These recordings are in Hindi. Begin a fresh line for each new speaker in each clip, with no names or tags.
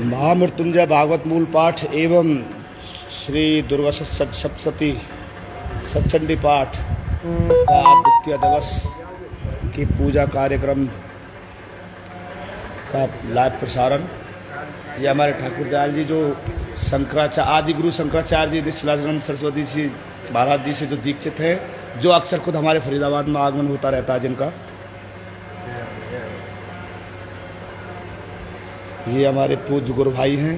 महामृत्युंजय भागवत मूल पाठ एवं श्री दुर्गा सप्तशती सचंडी पाठ का द्वितीय दिवस की पूजा कार्यक्रम का लाइव प्रसारण। ये हमारे ठाकुर दयाल जी जो आदि गुरु शंकराचार्य जी निश्चलानंद सरस्वती जी महाराज जी से जो दीक्षित है, जो अक्सर खुद हमारे फरीदाबाद में आगमन होता रहता है, जिनका ये हमारे पूज्य गुरु भाई हैं।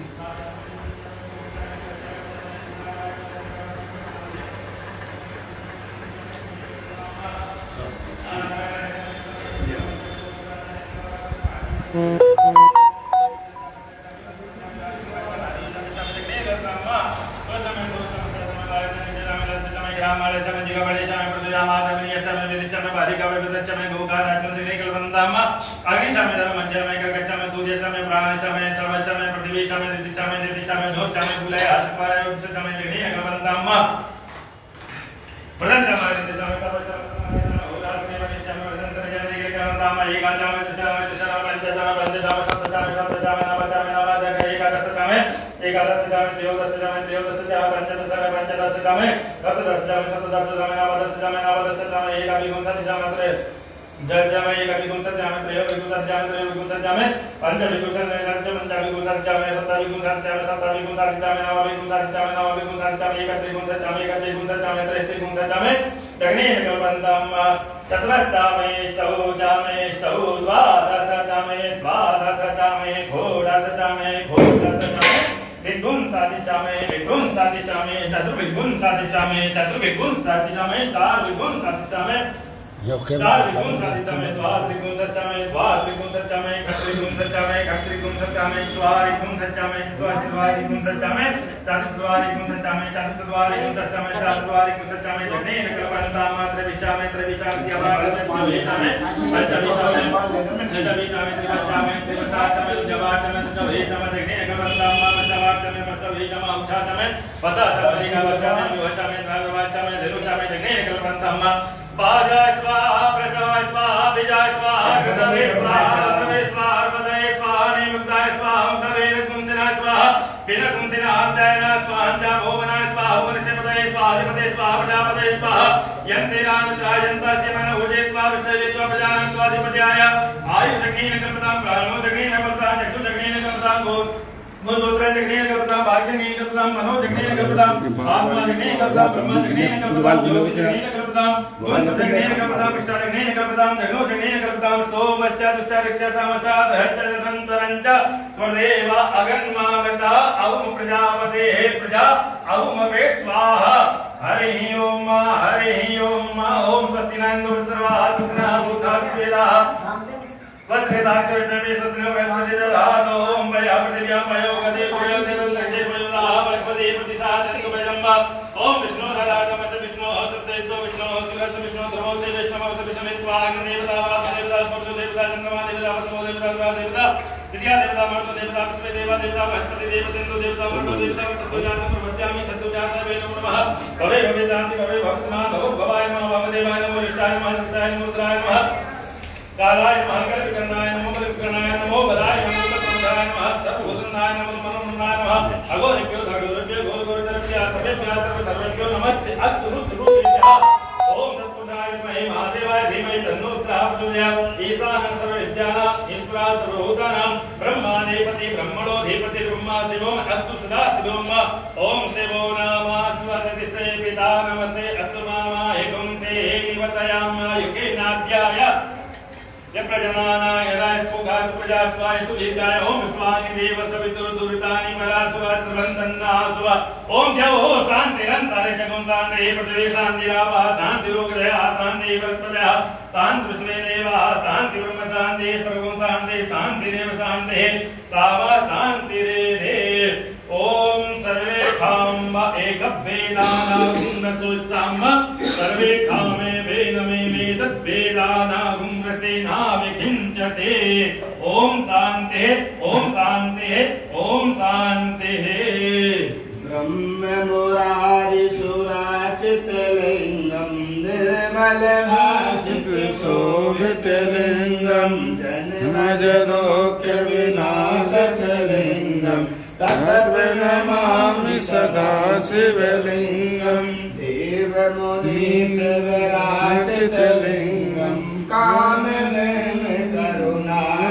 शोभितलिंगम जन्मजदोक्य विनाशकलिङ्गं तत्प्रणमामि सदा शिवलिङ्गं देवमुनिप्रवराचितलिङ्गं कामधेन करुणाकरलिङ्गं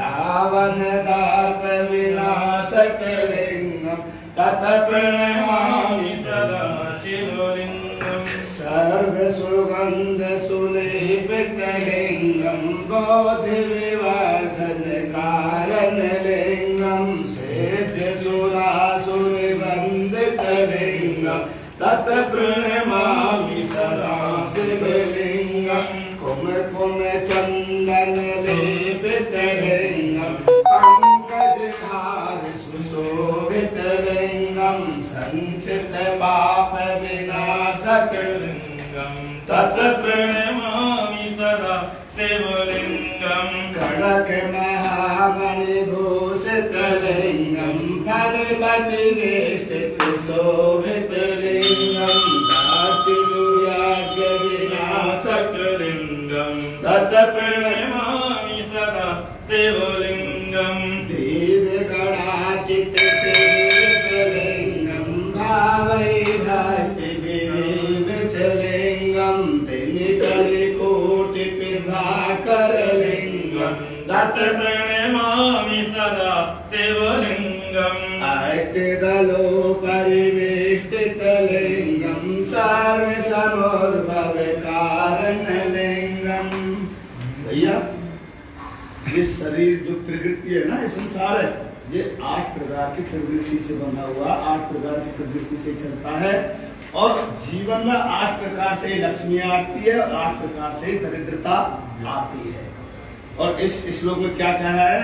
रावणदार्पविनाशकलिङ्गं तत्प्रणमामि सदा शिवलिङ्गं सर्वसुगन्धसुलेपितलिङ्गं बोधिविवर्धनकारणलिङ्गं सेव्यसुरासुरवन्दितलिङ्गं तत्प्रणमामि सदा शिवलिङ्गं कुमकुमचन्दनलेपितलिङ्गं पङ्कजधारि सुशोभितलिङ्गं सञ्चितपापविनाशकलिङ्गं तत्प्रणमामि सदा शिवलिङ्गं खड्गमहामणिभूषितलिङ्गं पर्वतिवेष्टितशोभितलिङ्गं दाक्षिसूर्याग्रविनाशकलिङ्गं तत्प्रणमामि सदा शिवलिङ्गं दिव्यगणाचितसेवितलिङ्गं भावै भक्तिविनिर्मितलिङ्गं त्रिनिकरकोटिप्रभाकरलिङ्गं तत्प्रणमामि सदा शिवलिङ्गम् अष्टदलोपरिवेष्टितलिङ्गं सर्वसमोद्भवकारणलिङ्गं। भैया ये शरीर जो प्रकृति है ना, ये संसार है, ये 8 प्रकार की प्रवृत्ति से बना हुआ, 8 प्रकार की प्रवृत्ति से चलता है और जीवन में 8 प्रकार से लक्ष्मी आती है और 8 प्रकार से दरिद्रता आती है। और इस श्लोक में क्या कहा है?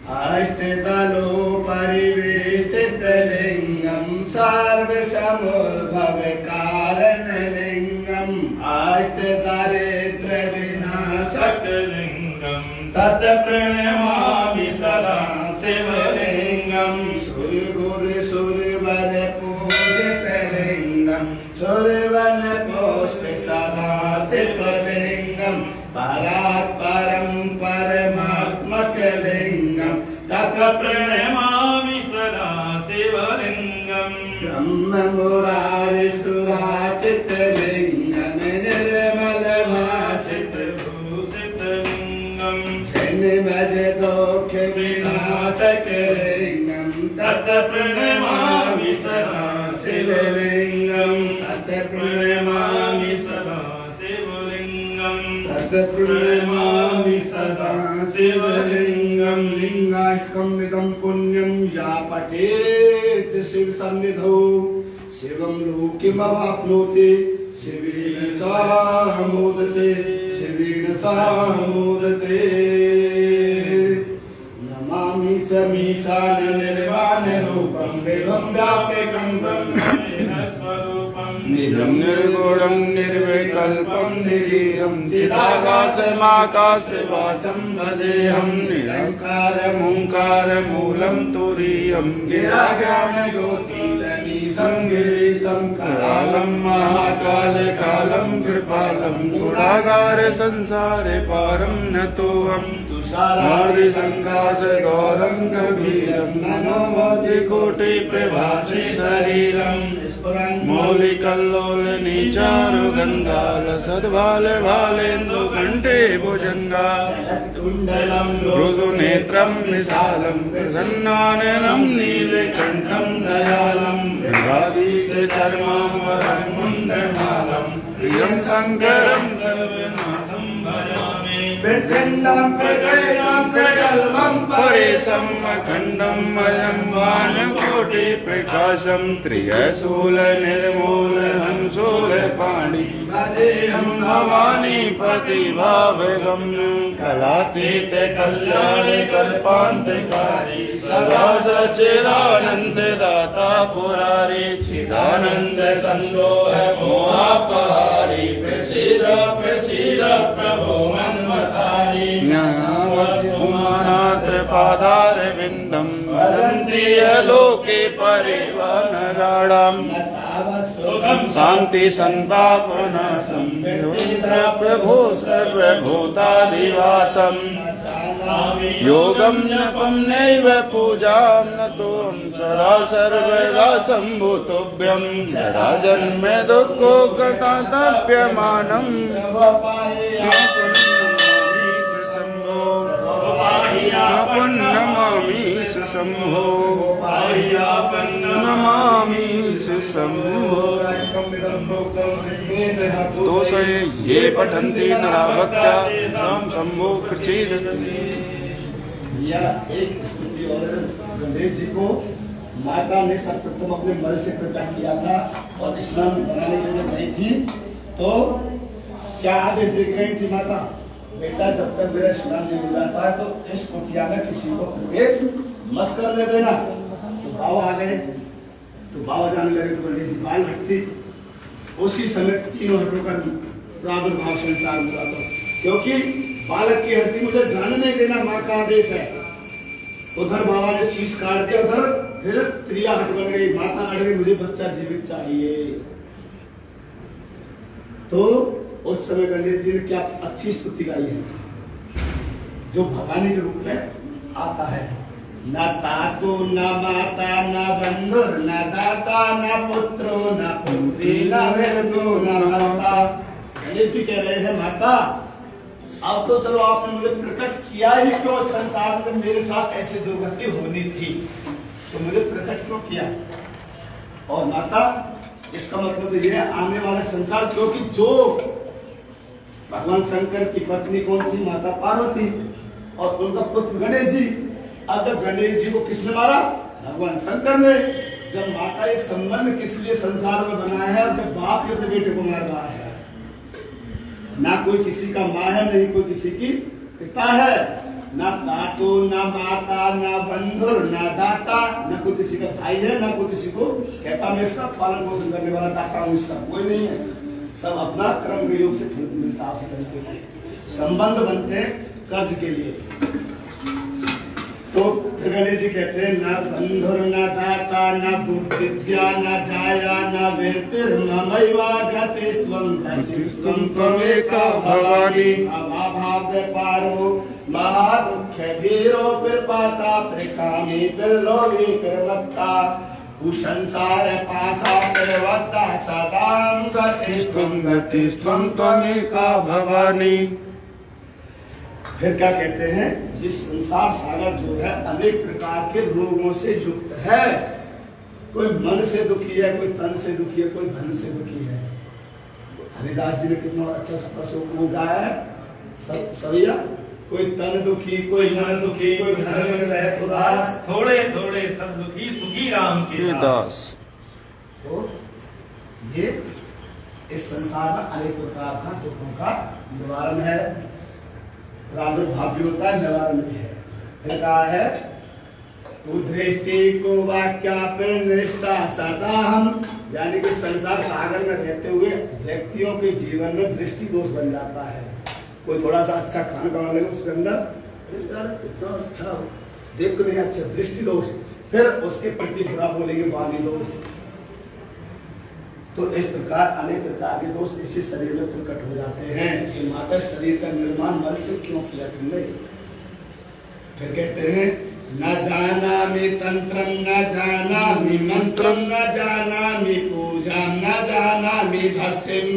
अष्टदलोपरिवेष्टितलिङ्गं सर्वसमोद्भवकारणलिङ्गं अष्टदारिद्र्यविनाशकलिङ्गं तत्प्रणमामि सदा शिवलिङ्गं सुरगुरुसुरवरपूजितलिङ्गं सुरवनपुष्पसदाचितलिङ्गं परात्परं परमात्मकलिङ्गं तत्प्रणमामि सदा शिवलिङ्गं ब्रह्ममुरारिसुराचितलिङ्गं निर्मलभासितभूषितलिङ्गं जन्मजदोषविनाशकलिङ्गं तत्प्रणमामि सदा शिवलिङ्गं तत्प्रणमामि सदा शिवलिङ्गं तत्प्रणमामि सदा शिवलिङ्गं लिङ्गाष्टकम् इदं पुण्यं या पठेत् शिवसन्निधौ शिवं लोकिमवाप्नोति शिवेन सह मोदते शिवेन सह मोदते। नमामि समीशान निर्वाणरूपं विभं व्यापकं ब्रह्मेण स्वरूपं निजं निर्गुणं निर्विकल्पं निरीहं चिदाकाशमाकाशवासं भजेऽहं निरङ्कारमोङ्कारमूलं तुरीयं गिराज्ञानगोतीतमीशं गिरीशं करालं महाकालकालं कृपालं गुणागार संसारे पारं नतोऽहं तुषारार्धिसङ्काशगौरं गम्भीरं मनोमोदिकोटिप्रभासि शरीरं मौलिकल्लोलनीचारुगङ्गालसद्भालभालेन्दुकण्ठे भुजङ्गा मृदुनेत्रं विशालं प्रसन्नाननं नीलकण्ठं दयालं मृगाधीशचर्माम्बरं मुण्डमालं प्रियं शङ्करं सर्वनाथं भजामि प्रचण्डं प्रकैलं प्रगल्भं परेशं अखण्डं अजं बाणकोटिप्रकाशं त्रियशूलनिर्मूलनं शूलपाणि भजेऽहं भवानीपतिभावगं कलातीत कल्याणि कल्पान्तकारी सदा सच्चिदानन्ददाता पुरारी चिदानन्द सन्दोह मोहापहारी प्रसीद प्रसीद प्रभो मन्मथारी ज्ञानावधूमानाथ पादारविन्दं वदन्ति लोके परिवानराणां शान्ति सन्तापनाशं
प्रभो सर्वभूताधिवासं योगं जपं नैव पूजां नतोऽहं सदा सर्वदा सम्भूतोऽभ्यं जरा जन्म दुःखो गतातप्यमानं नमामि शम्भो नमामि शम्भो दोषये ये पठन्ति नरा भक्त्या तां शम्भो प्रसीदति।
यह एक स्तुति और गणेश जी को माता ने सर्वप्रथम अपने मल से प्रकट किया था और स्नान बनाने के लिए गई थी तो क्या आदेश दे गई थी माता, बेटा जब तक मेरा स्नान नहीं हो जाता है तो इस कुटिया में किसी को प्रवेश मत करने देना। तो बाबा आ गए तो बाबा जाने लगे तो गणेश जी बाल हटती, उसी समय तीनों हटों का प्रादुर्भाव संसार हुआ था, क्योंकि बालक की हड्डी मुझे जाने नहीं देना, माँ का आदेश है। उधर बाबा ने शीश काट दिया, उधर फिर त्रिया हट बन गई, माता हट गई, मुझे बच्चा जीवित चाहिए। तो उस समय गणेश जी ने क्या अच्छी स्तुति गाई है, जो भवानी के रूप में आता है। न तातो न माता न बंधु न दाता न पुत्रो न पुत्री न वेदो न माता। गणेश जी कह रहे हैं माता अब तो चलो आपने मुझे प्रकट किया ही क्यों, संसार में मेरे साथ ऐसी दुर्गति होनी थी तो मुझे प्रकट क्यों किया। और माता इसका मतलब तो ये है आने वाले संसार, क्योंकि जो भगवान शंकर की पत्नी कौन थी, माता पार्वती, और उनका पुत्र गणेश जी। अब जब गणेश जी को किसने मारा, भगवान शंकर ने। जब माता ये संबंध किस लिए संसार में बनाया है, जब बाप ही अपने बेटे को मार रहा है, ना कोई किसी का माँ है नहीं कोई किसी की पिता है, ना तातो ना माता ना बंधु ना दाता, ना कोई किसी का भाई है ना कोई किसी को कहता मैं इसका पालन पोषण करने वाला दाता हूँ, इसका कोई नहीं है। सब अपना कर्म के योग से मिलता है, उसी तरीके से संबंध बनते हैं कर्ज के लिए। तो गणेश जी कहते हैं ना बंधुर ना दाता ना बुद्धिद्या ना जाया ना वीर्तिर्ममैवा गतिस्त्वं त्वमेका भवानी अभाव पारो महादुःख धीरो पिपाता प्रकामी पिलोभी पिर्वत्ता कुसंसार पासा पिर्वत्ता सदां गतिस्त्वं त्वमेका भवानी। फिर क्या कहते हैं, जिस संसार सागर जो है अनेक प्रकार के रोगों से युक्त है, कोई मन से दुखी है, कोई तन से दुखी है, कोई धन से दुखी है। हरिदास जी ने कितना अच्छा श्लोक वो गाया है, सविया कोई तन दुखी, कोई मन दुखी, कोई घर में रहे तो दास,
थोड़े थोड़े सब दुखी सुखी राम के
दास।
तो ये इस संसार में अनेक प्रकार का दुखों का निवारण है, प्रादुर्भाव भी होता है, निवारण भी है। फिर कहा है तू दृष्टि को वाक्यानिष्ठा सदा हम, यानी कि संसार सागर में रहते हुए व्यक्तियों के जीवन में दृष्टि दोष बन जाता है। कोई थोड़ा सा अच्छा खाना बना लेगा उसके अंदर इतना अच्छा देख को नहीं अच्छा दृष्टि दोष, फिर उसके प्रति बुरा बोलेंगे वाणी दोष। तो इस प्रकार अनेक प्रकार के दोष इसी शरीर में प्रकट हो जाते हैं कि माता शरीर का निर्माण मन से क्यों किया तुमने। फिर कहते हैं न जानामि तंत्रं न जानामि मंत्रं न जानामि पूजां न जानामि भक्तिं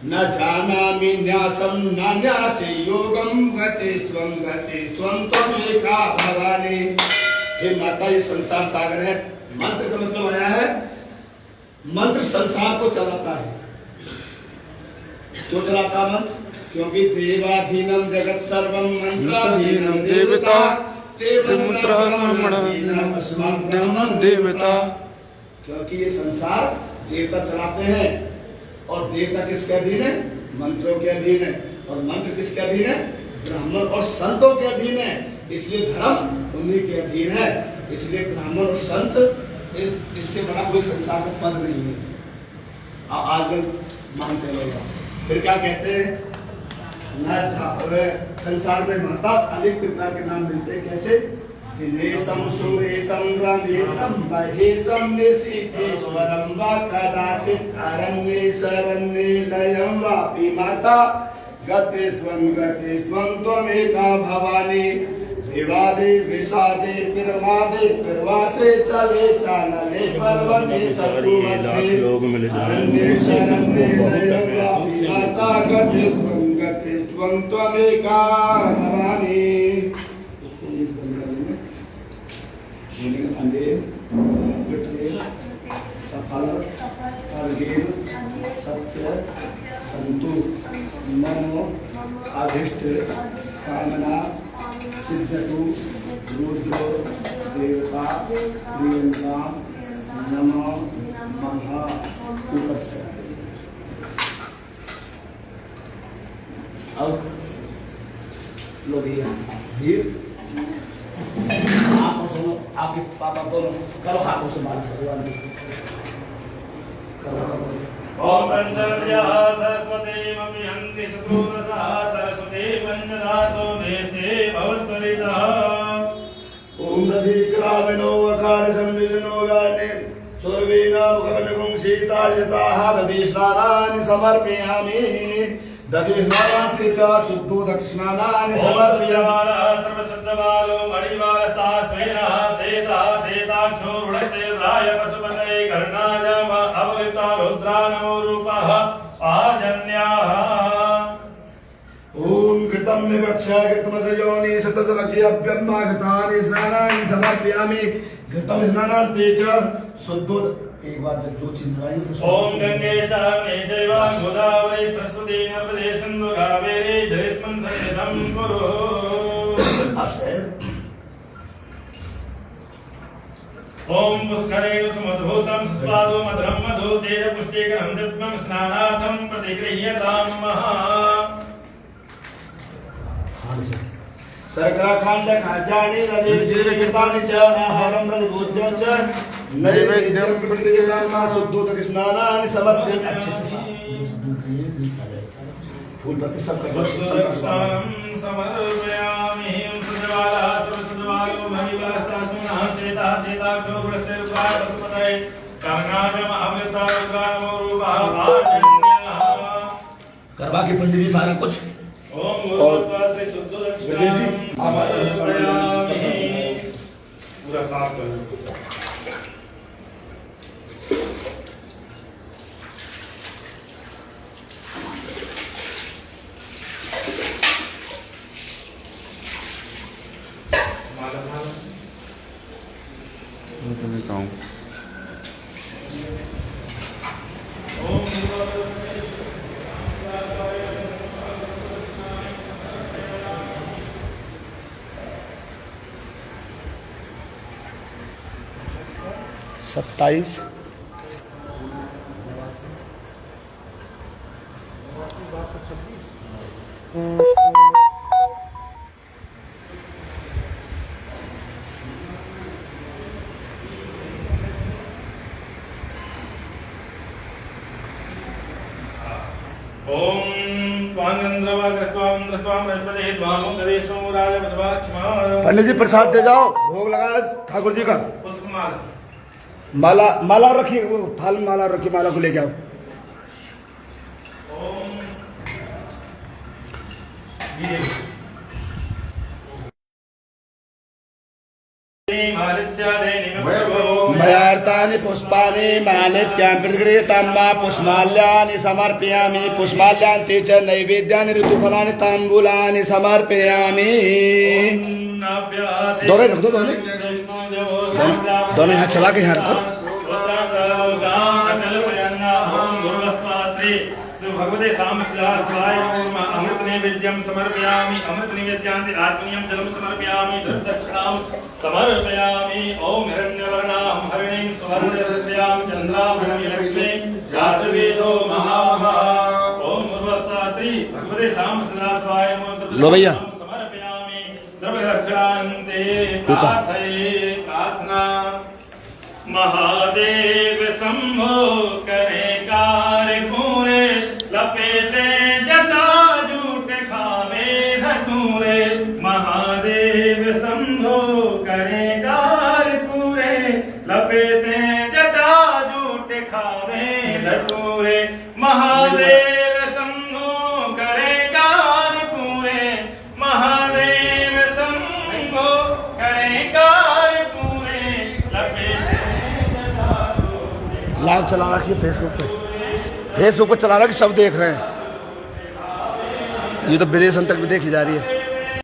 न जानामि न्यासं न न्यासे योगं गतिस्त्वं त्वमेका भवानी। हे माता ये संसार सागर है, मंत्र का मतलब आया है मंत्र संसार को चलाता है। क्यों चलाता मंत्र, क्योंकि देवाधीनम जगत सर्वम मंत्राधीनम देवता देवता। क्योंकि ये संसार देवता चलाते हैं और देवता किसके अधीन है, मंत्रों के अधीन है, और मंत्र किसके अधीन है, ब्राह्मण और संतों के अधीन है। इसलिए धर्म उन्हीं के अधीन है। इसलिए ब्राह्मण और संत इससे बड़ा कोई संसार का पद नहीं है, आजकल मानते लोग। फिर क्या कहते हैं न संसार में माता अनेक प्रकार के नाम मिलते हैं। कैसे, दिनेशं सुरेशं रमेशं महेशं निशीथेश्वरं वा कदाचित् अरण्ये शरण्ये लयं वापि माता गते त्वं त्वमेका भवानी विवादे विषादे प्रमादे प्रवासे चले चानले पर्वते सत्पुवते अरण्ये शरण्ये लयं वापि माता गते त्वं त्वमेका भवानी। अंधेर विठलेर सफल अर्घेर सत्य संतु मम अभिष्ट कामना सिद्धतु रुद्र देवता प्रियंका नमो महा ऊपर से। अब लोग वीर आप दोनों आपके पापा दोनों करो हाथों से मालिश भगवान की।
ओम पंचव्या सरस्वती ममिहंति सुपूर्णसा सरस्वती पंचदासो देशे भवत्वरितः।
ओम दधि ग्रामिनो वकार संविजनो गाने सुरवीना मुखमलकुं सीताजिताः दधि स्नानानि समर्पयामि। दधि स्नानानि च शुद्धो दक्षिणानि समर्पयामि।
सर्वशुद्धबालो मणिवालस्तास्मेनः सेता सेताक्षो वृणस्तेर्राय पशुपतये कर्णाजम अवलिप्ता रुद्रानमो रूपः आजन्याः।
ओम कृतं विवक्षा कृतमसयोनि शतसलक्ष्यभ्यम्मा कृतानि स्नानानि समर्पयामि। कृतं स्नानान्ते च शुद्धो एक बार जब जो चीज लगाई तो
ओम गंगे च चैव गोदावरी सरस्वती नर्मदे सिंधु कावेरी जलेस्मिन् सन्निधं कुरु। ओम पुष्करेण सुमधुभूतं सुस्वादु मधुरं मधु तेज पुष्टिकरं दिव्यं स्नानार्थं प्रतिगृह्यतां महा।
शर्करा खंड खाद्यानि नदीर्घे कृतानि च आहारं रजभोज्यं च नैवेद्यं प्रतिगृह्णामि शुद्धो दक्षिणानि समर्पयामि। अच्छे से फूल पत्ती सब
समर्पयामि। सजवाला सर्वसजवालो मणिवालस्तास्मेनः सेता सेताक्षो वृणस्तेर्राय पशुपतये कर्णाजम अवलिप्ता रुद्रानमो रूपः आजन्याः।
करवा के पंडित जी सारा कुछ
ओम गुरुत्वासे शुद्ध दक्षिणां समर्पयामि। पूरा साफ कर लो। ओम
27 पंडित जी प्रसाद दे जाओ, भोग लगा ठाकुर जी का। माला माला रखिए, वो थाल में माला रखिए, माला को लेके आओ। मयार्तानि पुष्पाणि मालित्यां प्रतिगृहीतां मा पुष्पमाल्यानि समर्पयामि। पुष्पमाल्यान्ते च नैवेद्यानि ऋतुफलानि ताम्बूलानि समर्पयामि। दोनों रख दो, दोनों हाथ चला के यहाँ रखो।
भगवते सामस्याय अमृत नैवेद्यं समर्पयामि। अमृत नैवेद्यान्ते आत्मनीयं जलं समर्पयामि। दक्षिणां समर्पयामि। ओम हिरण्यवर्णां हरिणीं सुवर्णरस्यां चन्द्राभरणं लक्ष्मीं जातवेदो महामहा। ओम उर्वस्तास्त्री भगवते सामस्याय
लो भैया
समर्पयामि। द्रव्यदक्षिणान्ते प्रार्थना। महादेव शंभो करे कार्य पूरे, लपेटे जटा जूट खावे धतूरे। महादेव शंभो करे
लाइव चला रखी है फेसबुक पे चला रहा है कि सब देख रहे हैं। ये तो विदेशन तक भी देखी जा रही है।